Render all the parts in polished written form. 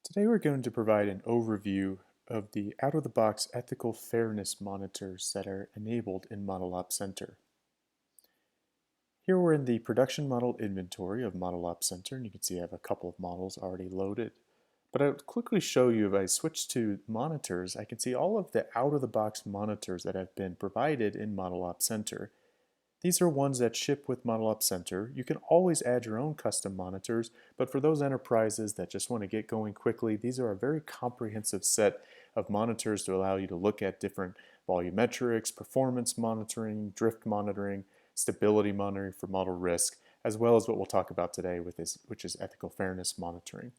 Today we're going to provide an overview of the out-of-the-box ethical fairness monitors that are enabled in ModelOp Center. Here we're in the production model inventory of ModelOp Center, and you can see I have a couple of models already loaded. But I'll quickly show you, if I switch to monitors, I can see all of the out-of-the-box monitors that have been provided in ModelOp Center. These are ones that ship with ModelOp Center. You can always add your own custom monitors, but for those enterprises that just want to get going quickly, these are a very comprehensive set of monitors to allow you to look at different volumetrics, performance monitoring, drift monitoring, stability monitoring for model risk, as well as what we'll talk about today with this, which is ethical fairness monitoring.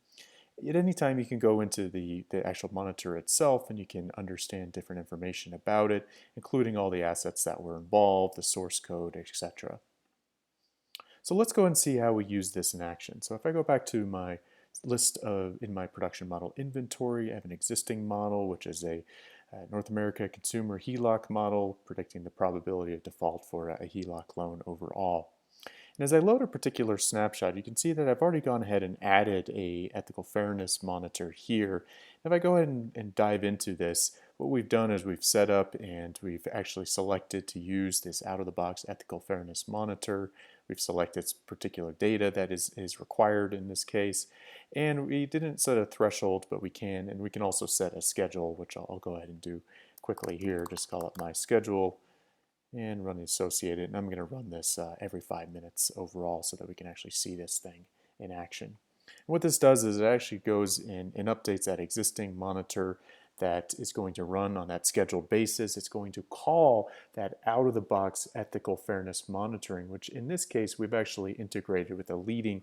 At any time you can go into the actual monitor itself and you can understand different information about it, including all the assets that were involved, the source code, etc. So let's go and see how we use this in action. So if I go back to my list in my production model inventory, I have an existing model, which is a North America consumer HELOC model, predicting the probability of default for a HELOC loan overall. And as I load a particular snapshot, you can see that I've already gone ahead and added a ethical fairness monitor here. If I go ahead and dive into this, what we've done is we've set up and we've actually selected to use this out-of-the-box ethical fairness monitor. We've selected particular data that is required in this case. And we didn't set a threshold, but we can. And we can also set a schedule, which I'll go ahead and do quickly here. Just call it my schedule and run the associated, and I'm going to run this every 5 minutes overall so that we can actually see this thing in action. And what this does is it actually goes in and updates that existing monitor that is going to run on that scheduled basis. It's going to call that out-of-the-box ethical fairness monitoring, which in this case we've actually integrated with a leading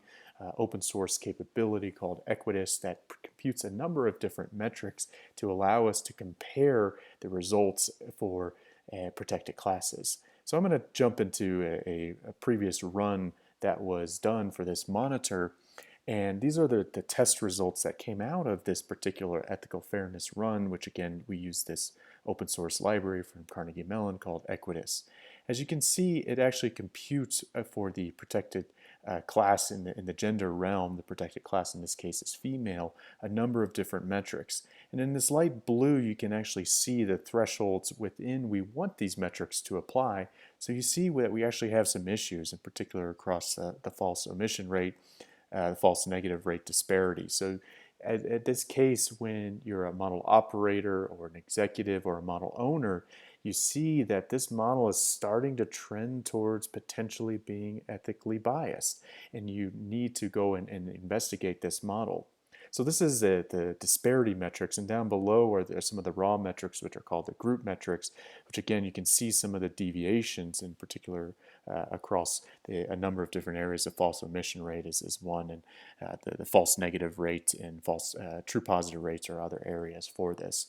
open source capability called Equitis that computes a number of different metrics to allow us to compare the results for protected classes. So I'm going to jump into a previous run that was done for this monitor, and these are the test results that came out of this particular ethical fairness run, which again we use this open source library from Carnegie Mellon called Equitis. As you can see, it actually computes for the protected class in the gender realm. The protected class in this case is female, a number of different metrics. And in this light blue, you can actually see the thresholds within we want these metrics to apply. So you see that we actually have some issues, in particular across the false omission rate, the false negative rate disparity. So at this case, when you're a model operator or an executive or a model owner, you see that this model is starting to trend towards potentially being ethically biased, and you need to go and investigate this model. So this is the disparity metrics, and down below are some of the raw metrics, which are called the group metrics, which again you can see some of the deviations in particular across a number of different areas. The false omission rate is one, and the false negative rate and false true positive rates are other areas for this.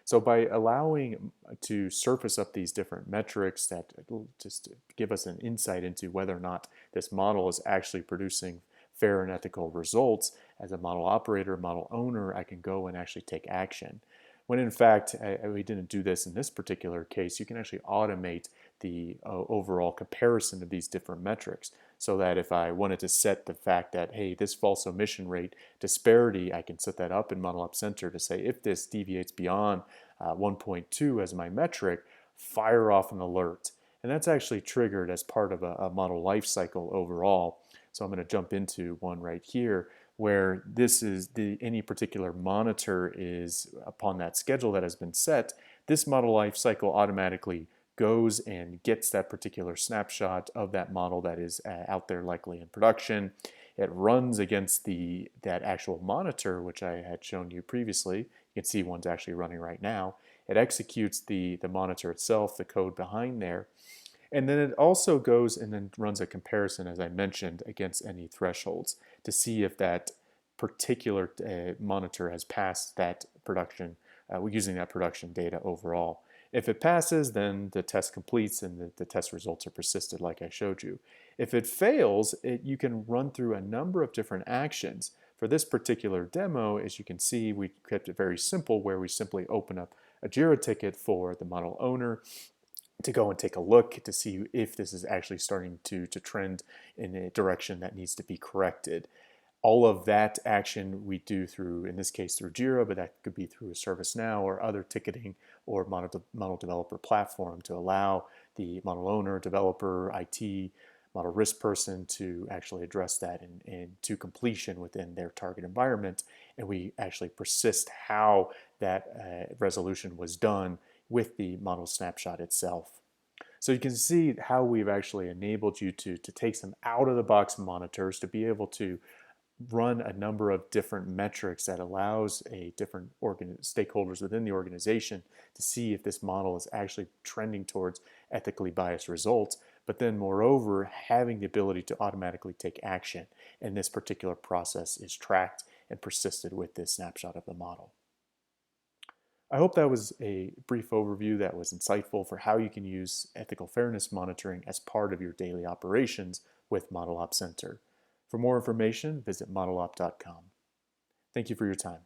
So by allowing to surface up these different metrics that just give us an insight into whether or not this model is actually producing fair and ethical results, as a model operator, model owner, I can go and actually take action. When in fact, we didn't do this in this particular case, you can actually automate the overall comparison of these different metrics, so that if I wanted to set the fact that, hey, this false omission rate disparity, I can set that up in ModelOp Center to say if this deviates beyond 1.2 as my metric, fire off an alert. And that's actually triggered as part of a model lifecycle overall. So I'm going to jump into one right here where this is any particular monitor is upon that schedule that has been set, this model lifecycle automatically goes and gets that particular snapshot of that model that is out there likely in production. It runs against that actual monitor, which I had shown you previously. You can see one's actually running right now. It executes the monitor itself, the code behind there. And then it also goes and then runs a comparison, as I mentioned, against any thresholds to see if that particular monitor has passed that production, using that production data overall. If it passes, then the test completes and the test results are persisted like I showed you. If it fails, you can run through a number of different actions. For this particular demo, as you can see, we kept it very simple where we simply open up a JIRA ticket for the model owner to go and take a look to see if this is actually starting to trend in a direction that needs to be corrected. All of that action we do through, in this case, through Jira, but that could be through a ServiceNow or other ticketing or model developer platform to allow the model owner, developer, IT, model risk person to actually address that and to completion within their target environment. And we actually persist how that resolution was done with the model snapshot itself. So you can see how we've actually enabled you to take some out-of-the-box monitors to be able to run a number of different metrics that allows a different stakeholders within the organization to see if this model is actually trending towards ethically biased results, but then moreover having the ability to automatically take action, and this particular process is tracked and persisted with this snapshot of the model. I hope that was a brief overview that was insightful for how you can use ethical fairness monitoring as part of your daily operations with ModelOp Center. For more information, visit modelop.com. Thank you for your time.